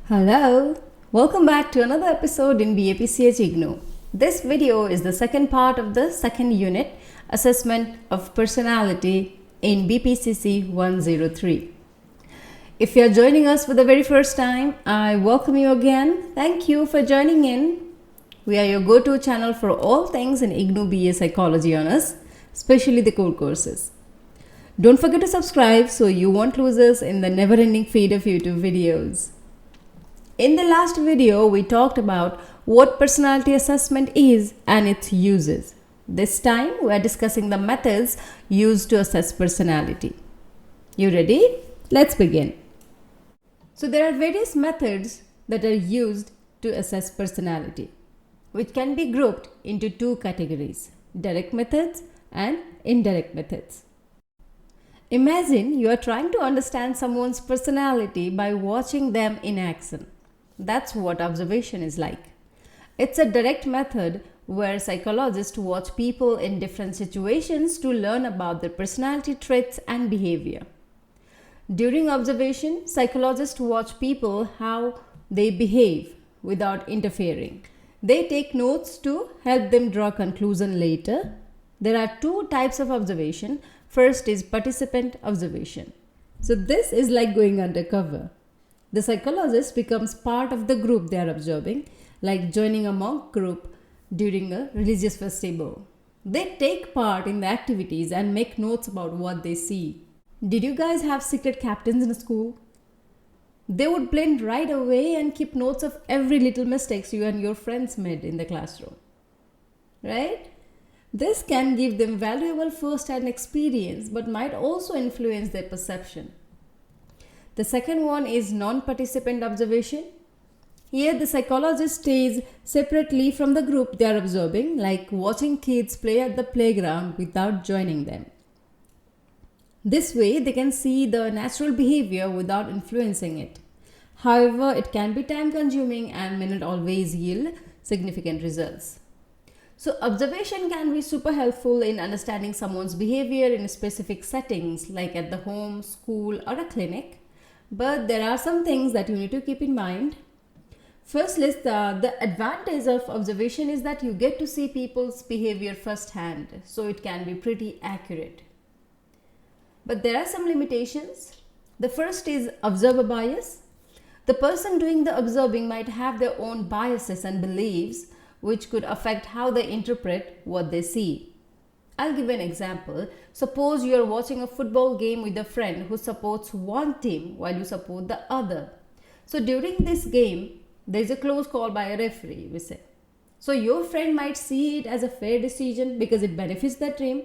Hello, welcome back to another episode in BAPCH IGNOU. This video is the second part of the second unit, Assessment of Personality in Bpcc 103. If you are joining us for the very first time, I welcome you again. Thank you for joining in. We are your go-to channel for all things in IGNOU BA Psychology Honors, especially the core courses. Don't forget to subscribe so you won't lose us in the never-ending feed of YouTube videos. In the last video, we talked about what personality assessment is and its uses. This time, we are discussing the methods used to assess personality. You ready? Let's begin. So there are various methods that are used to assess personality, which can be grouped into two categories: direct methods and indirect methods. Imagine you are trying to understand someone's personality by watching them in action. That's what observation is like. It's a direct method where psychologists watch people in different situations to learn about their personality traits and behavior. During observation, psychologists watch people how they behave without interfering. They take notes to help them draw conclusion later. There are two types of observation. First is participant observation. So this is like going undercover. The psychologist becomes part of the group they are observing, like joining a monk group during a religious festival. They take part in the activities and make notes about what they see. Did you guys have secret captains in school? They would blend right away and keep notes of every little mistakes you and your friends made in the classroom. Right? This can give them valuable first-hand experience but might also influence their perception. The second one is non-participant observation. Here the psychologist stays separately from the group they are observing, like watching kids play at the playground without joining them. This way they can see the natural behavior without influencing it. However, it can be time-consuming and may not always yield significant results. So observation can be super helpful in understanding someone's behavior in specific settings, like at the home, school, or a clinic. But there are some things that you need to keep in mind. Firstly, the advantage of observation is that you get to see people's behavior firsthand, so it can be pretty accurate. But there are some limitations. The first is observer bias. The person doing the observing might have their own biases and beliefs, which could affect how they interpret what they see. I'll give an example. Suppose you are watching a football game with a friend who supports one team while you support the other. So during this game, there is a close call by a referee, we say. So your friend might see it as a fair decision because it benefits the team,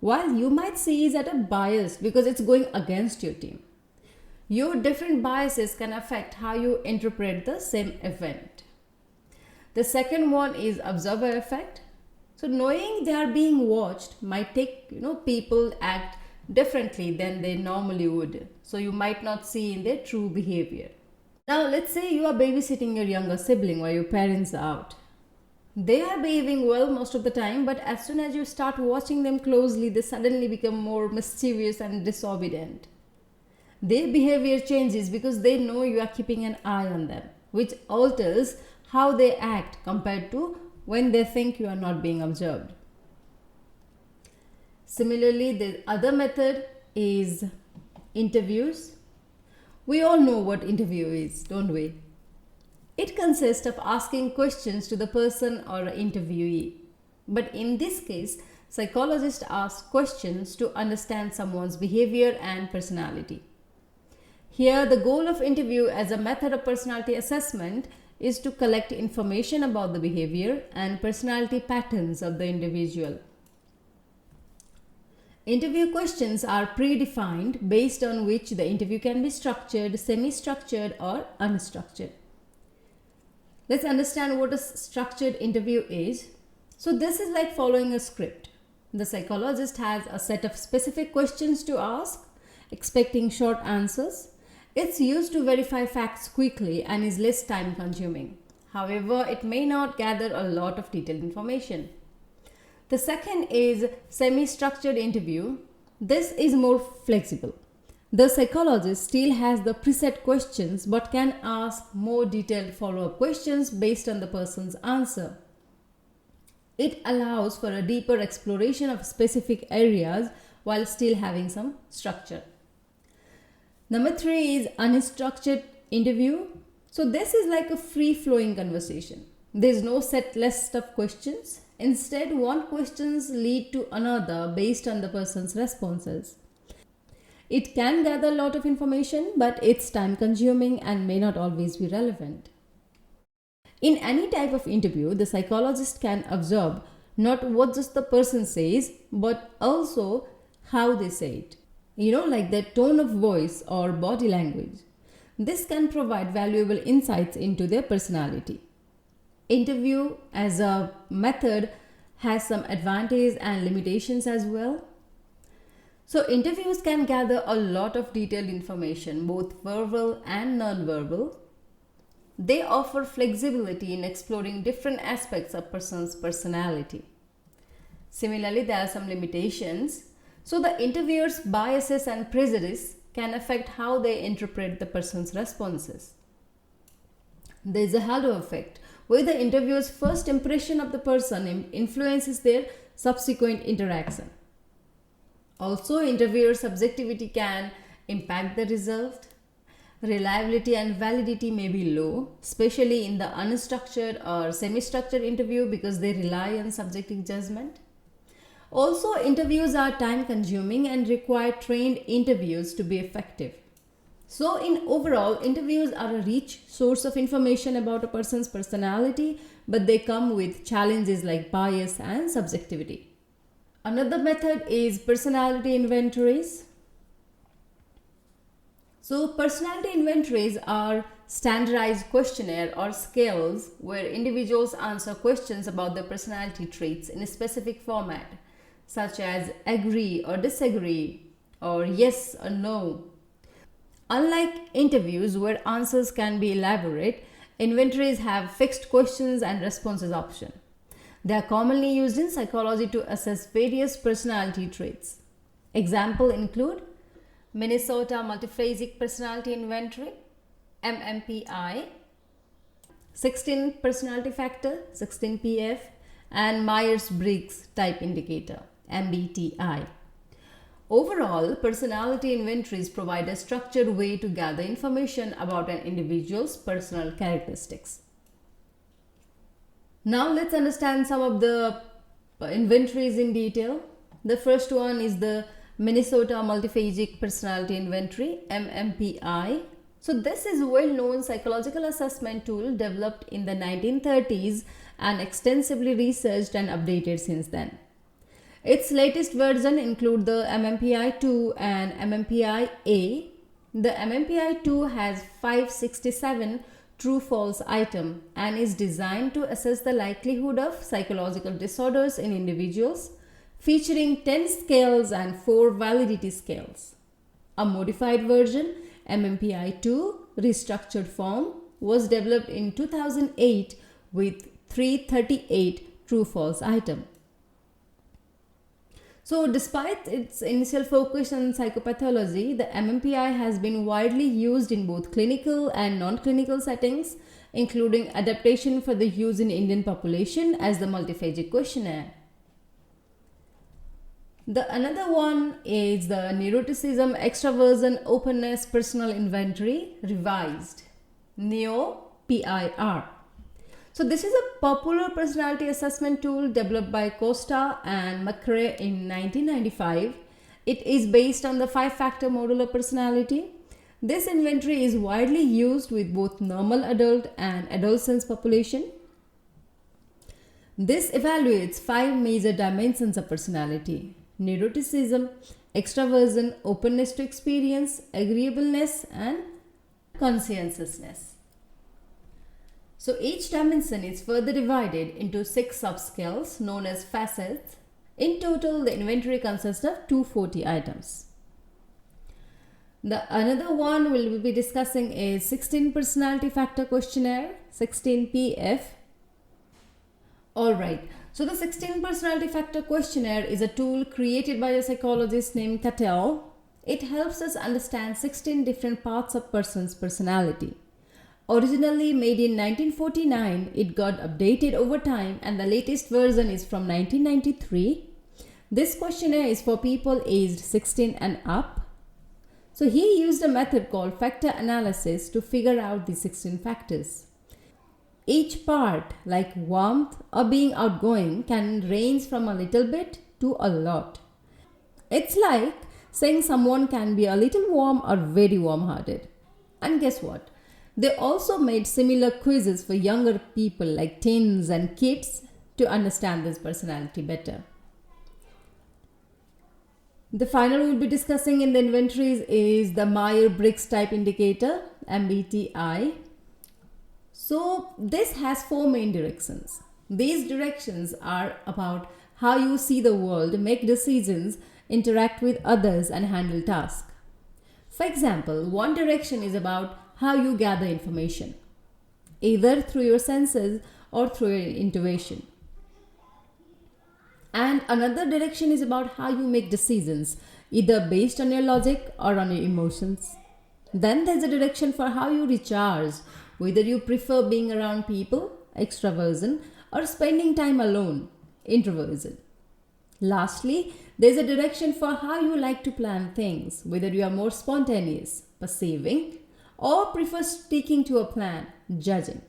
while you might see it as a bias because it's going against your team. Your different biases can affect how you interpret the same event. The second one is observer effect. So knowing they are being watched might take people act differently than they normally would. So you might not see in their true behavior. Now let's say you are babysitting your younger sibling while your parents are out. They are behaving well most of the time, but as soon as you start watching them closely, they suddenly become more mischievous and disobedient. Their behavior changes because they know you are keeping an eye on them, which alters how they act compared to when they think you are not being observed. Similarly, the other method is interviews. We all know what interview is, don't we? It consists of asking questions to the person or interviewee. But in this case, psychologists ask questions to understand someone's behavior and personality. Here, the goal of interview as a method of personality assessment is to collect information about the behavior and personality patterns of the individual. Interview questions are predefined based on which the interview can be structured, semi-structured, or unstructured. Let's understand what a structured interview is. So this is like following a script. The psychologist has a set of specific questions to ask, expecting short answers. It's used to verify facts quickly and is less time consuming. However, it may not gather a lot of detailed information. The second is semi-structured interview. This is more flexible. The psychologist still has the preset questions but can ask more detailed follow-up questions based on the person's answer. It allows for a deeper exploration of specific areas while still having some structure. Number 3 is unstructured interview. So this is like a free-flowing conversation. There is no set list of questions. Instead, one questions lead to another based on the person's responses. It can gather a lot of information, but it's time consuming and may not always be relevant. In any type of interview, the psychologist can observe not what just the person says, but also how they say it. Like their tone of voice or body language. This can provide valuable insights into their personality. Interview as a method has some advantages and limitations as well. So interviews can gather a lot of detailed information, both verbal and non-verbal. They offer flexibility in exploring different aspects of a person's personality. Similarly, there are some limitations. So the interviewer's biases and prejudice can affect how they interpret the person's responses. There is a halo effect, where the interviewer's first impression of the person influences their subsequent interaction. Also, interviewer subjectivity can impact the result. Reliability and validity may be low, especially in the unstructured or semi-structured interview because they rely on subjective judgment. Also, interviews are time consuming and require trained interviews to be effective. So, in overall, interviews are a rich source of information about a person's personality, but they come with challenges like bias and subjectivity. Another method is personality inventories. So, personality inventories are standardized questionnaire or scales where individuals answer questions about their personality traits in a specific format, such as agree or disagree or yes or no. Unlike interviews where answers can be elaborate, inventories have fixed questions and responses option. They are commonly used in psychology to assess various personality traits. Examples include Minnesota Multiphasic Personality Inventory, MMPI, 16 Personality Factor, 16PF, and Myers-Briggs Type Indicator, MBTI. Overall, personality inventories provide a structured way to gather information about an individual's personal characteristics. Now let's understand some of the inventories in detail. The first one is the Minnesota Multiphasic Personality Inventory, MMPI. So this is a well-known psychological assessment tool developed in the 1930s and extensively researched and updated since then. Its latest version include the MMPI-2 and MMPI-A. The MMPI-2 has 567 true-false items and is designed to assess the likelihood of psychological disorders in individuals, featuring 10 scales and 4 validity scales. A modified version, MMPI-2 restructured form, was developed in 2008 with 338 true-false items. So, despite its initial focus on psychopathology, the MMPI has been widely used in both clinical and non-clinical settings, including adaptation for the use in Indian population as the multiphagic questionnaire. Another one is the Neuroticism Extraversion Openness Personal Inventory, revised, NEO-PIR. So this is a popular personality assessment tool developed by Costa and McRae in 1995. It is based on the 5-factor model of personality. This inventory is widely used with both normal adult and adolescent population. This evaluates 5 major dimensions of personality: neuroticism, extraversion, openness to experience, agreeableness, and conscientiousness. So each dimension is further divided into 6 subscales known as facets. In total, the inventory consists of 240 items. Another one we'll be discussing is 16 Personality Factor Questionnaire, 16PF. Alright, so the 16 Personality Factor Questionnaire is a tool created by a psychologist named Cattell. It helps us understand 16 different parts of person's personality. Originally made in 1949, it got updated over time and the latest version is from 1993. This questionnaire is for people aged 16 and up. So he used a method called factor analysis to figure out the 16 factors. Each part, like warmth or being outgoing, can range from a little bit to a lot. It's like saying someone can be a little warm or very warm-hearted. And guess what? They also made similar quizzes for younger people like teens and kids to understand this personality better. The final we'll be discussing in the inventories is the Myers-Briggs Type Indicator, MBTI. So this has 4 main directions. These directions are about how you see the world, make decisions, interact with others and handle tasks. For example, one direction is about how you gather information, either through your senses or through your intuition. And another direction is about how you make decisions, either based on your logic or on your emotions. Then there's a direction for how you recharge, whether you prefer being around people, extroversion, or spending time alone, introversion. Lastly, there's a direction for how you like to plan things, whether you are more spontaneous, perceiving, or prefer sticking to a plan, judging.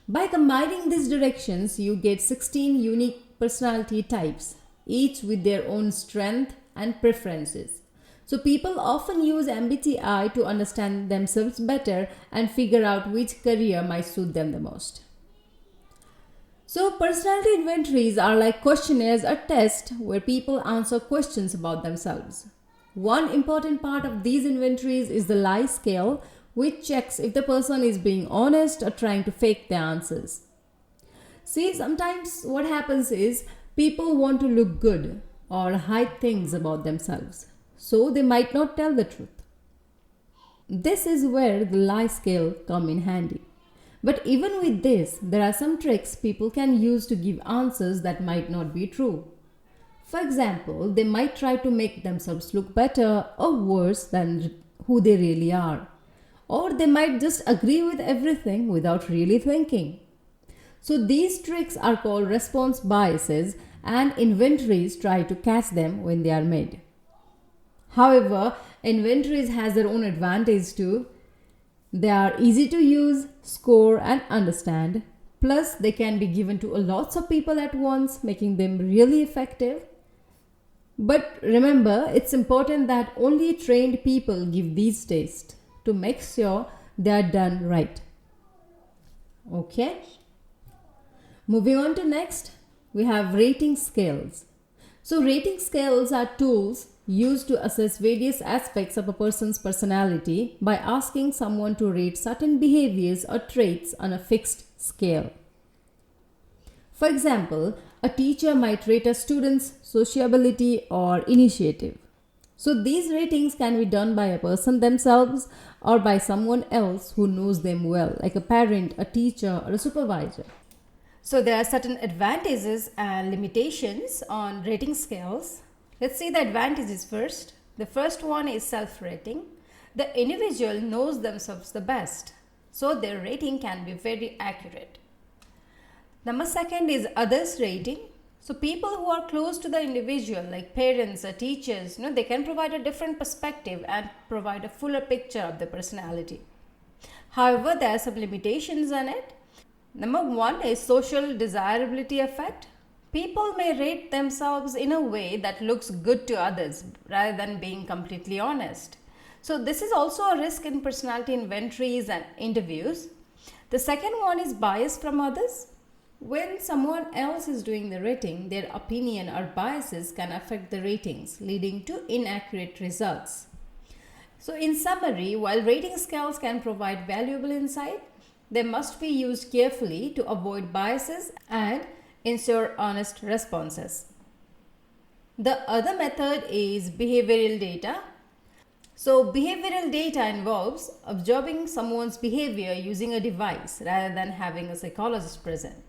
By combining these directions, you get 16 unique personality types, each with their own strength and preferences. So people often use MBTI to understand themselves better and figure out which career might suit them the most. So personality inventories are like questionnaires or tests where people answer questions about themselves. One important part of these inventories is the lie scale, which checks if the person is being honest or trying to fake their answers. See, sometimes what happens is people want to look good or hide things about themselves, so they might not tell the truth. This is where the lie scale comes in handy. But even with this, there are some tricks people can use to give answers that might not be true. For example, they might try to make themselves look better or worse than who they really are. Or they might just agree with everything without really thinking. So these tricks are called response biases and inventories try to catch them when they are made. However, inventories has their own advantage too. They are easy to use, score and understand. Plus, they can be given to lots of people at once, making them really effective. But remember, it's important that only trained people give these tests to make sure they are done right. Okay? Moving on to next, we have rating scales. So rating scales are tools used to assess various aspects of a person's personality by asking someone to rate certain behaviors or traits on a fixed scale. For example, a teacher might rate a student's sociability or initiative. So these ratings can be done by a person themselves or by someone else who knows them well, like a parent, a teacher, or a supervisor. So there are certain advantages and limitations on rating scales. Let's see the advantages first. The first one is self-rating. The individual knows themselves the best, so their rating can be very accurate. Number second is others rating. So people who are close to the individual, like parents or teachers, they can provide a different perspective and provide a fuller picture of the personality. However, there are some limitations on it. Number one is social desirability effect. People may rate themselves in a way that looks good to others rather than being completely honest. So this is also a risk in personality inventories and interviews. The second one is bias from others. When someone else is doing the rating, their opinion or biases can affect the ratings, leading to inaccurate results. So in summary, while rating scales can provide valuable insight, they must be used carefully to avoid biases and ensure honest responses. The other method is behavioral data. So behavioral data involves observing someone's behavior using a device rather than having a psychologist present.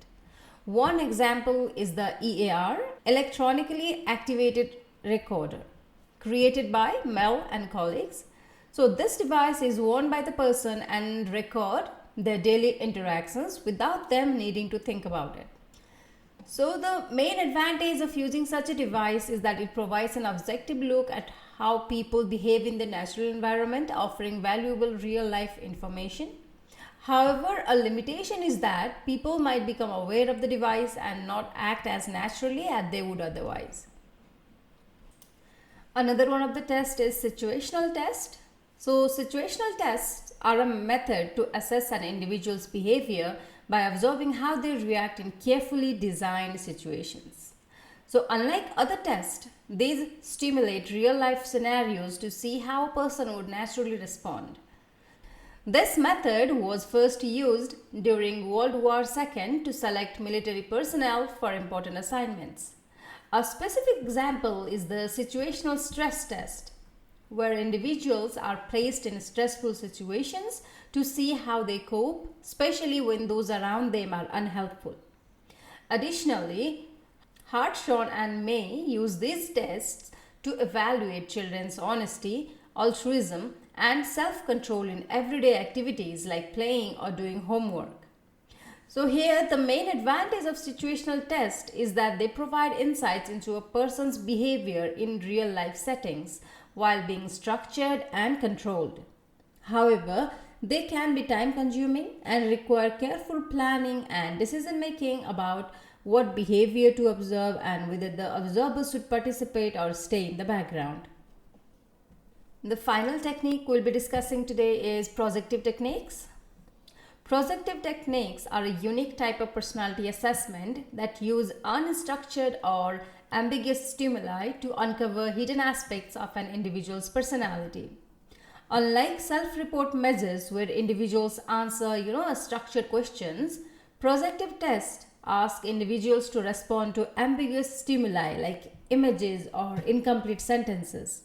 One example is the EAR, electronically activated recorder. created by Mel and colleagues. So this device is worn by the person and record their daily interactions without them needing to think about it. So the main advantage of using such a device is that it provides an objective look at how people behave in the natural environment, offering valuable real-life information. However, a limitation is that people might become aware of the device and not act as naturally as they would otherwise. Another one of the tests is situational test. So situational tests are a method to assess an individual's behavior by observing how they react in carefully designed situations. So unlike other tests, these stimulate real-life scenarios to see how a person would naturally respond. This method was first used during World War II to select military personnel for important assignments. A specific example is the situational stress test, where individuals are placed in stressful situations to see how they cope, especially when those around them are unhelpful. Additionally, Hartshorne and May use these tests to evaluate children's honesty, altruism, and self-control in everyday activities like playing or doing homework. So here the main advantage of situational tests is that they provide insights into a person's behavior in real life settings while being structured and controlled. However, they can be time consuming and require careful planning and decision making about what behavior to observe and whether the observer should participate or stay in the background. The final technique we'll be discussing today is projective techniques. Projective techniques are a unique type of personality assessment that use unstructured or ambiguous stimuli to uncover hidden aspects of an individual's personality. Unlike self-report measures where individuals answer, structured questions, projective tests ask individuals to respond to ambiguous stimuli like images or incomplete sentences.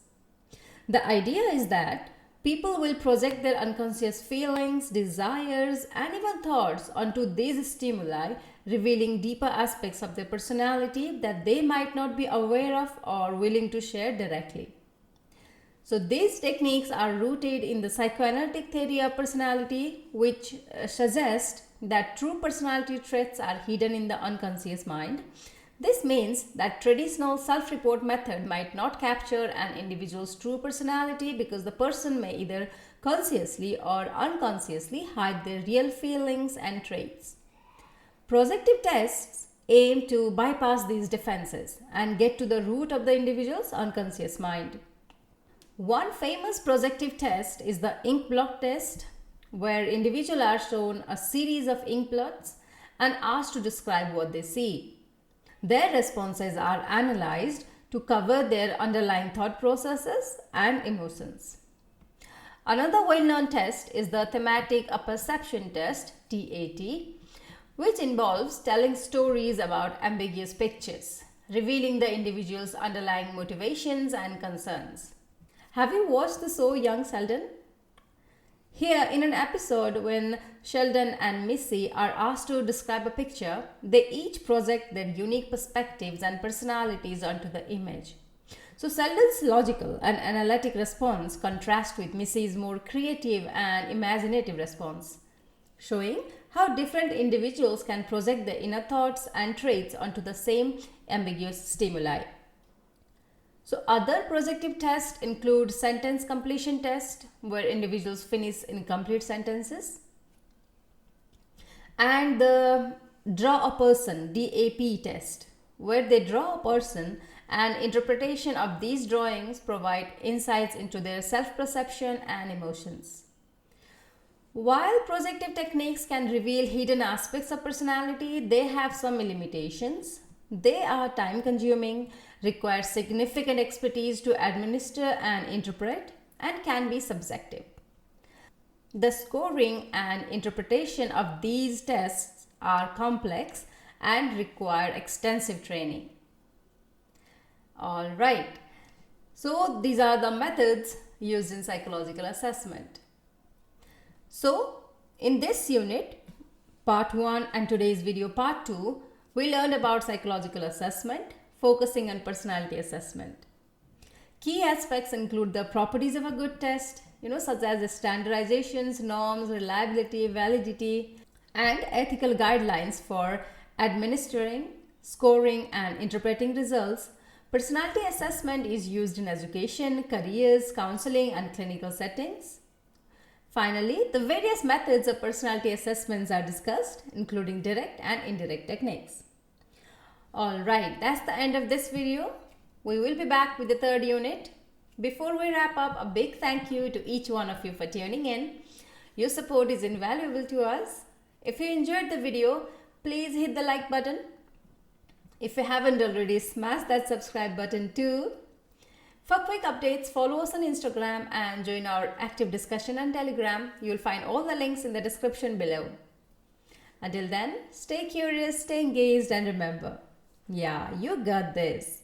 The idea is that people will project their unconscious feelings, desires, and even thoughts onto these stimuli, revealing deeper aspects of their personality that they might not be aware of or willing to share directly. So these techniques are rooted in the psychoanalytic theory of personality, which suggests that true personality traits are hidden in the unconscious mind. This means that traditional self-report method might not capture an individual's true personality because the person may either consciously or unconsciously hide their real feelings and traits. Projective tests aim to bypass these defenses and get to the root of the individual's unconscious mind. One famous projective test is the ink blot test, where individuals are shown a series of ink blots and asked to describe what they see. Their responses are analyzed to cover their underlying thought processes and emotions. Another well-known test is the thematic apperception test, TAT, which involves telling stories about ambiguous pictures, revealing the individual's underlying motivations and concerns. Have you watched the show Young Sheldon? Here, in an episode when Sheldon and Missy are asked to describe a picture, they each project their unique perspectives and personalities onto the image. So Sheldon's logical and analytic response contrasts with Missy's more creative and imaginative response, showing how different individuals can project their inner thoughts and traits onto the same ambiguous stimuli. So other projective tests include sentence completion test, where individuals finish incomplete sentences, and the draw a person, DAP test, where they draw a person and interpretation of these drawings provide insights into their self-perception and emotions. While projective techniques can reveal hidden aspects of personality, they have some limitations. They are time consuming, require significant expertise to administer and interpret, and can be subjective. The scoring and interpretation of these tests are complex and require extensive training. Alright, so these are the methods used in psychological assessment. So, in this unit, part 1 and today's video part 2, we learned about psychological assessment, focusing on personality assessment. Key aspects include the properties of a good test, such as the standardizations, norms, reliability, validity, and ethical guidelines for administering, scoring, and interpreting results. Personality assessment is used in education, careers, counseling, and clinical settings. Finally, the various methods of personality assessments are discussed, including direct and indirect techniques. Alright, that's the end of this video. We will be back with the third unit. Before we wrap up, a big thank you to each one of you for tuning in. Your support is invaluable to us. If you enjoyed the video, please hit the like button. If you haven't already, smash that subscribe button too. For quick updates, follow us on Instagram and join our active discussion on Telegram. You'll find all the links in the description below. Until then, stay curious, stay engaged, and remember, yeah, you got this.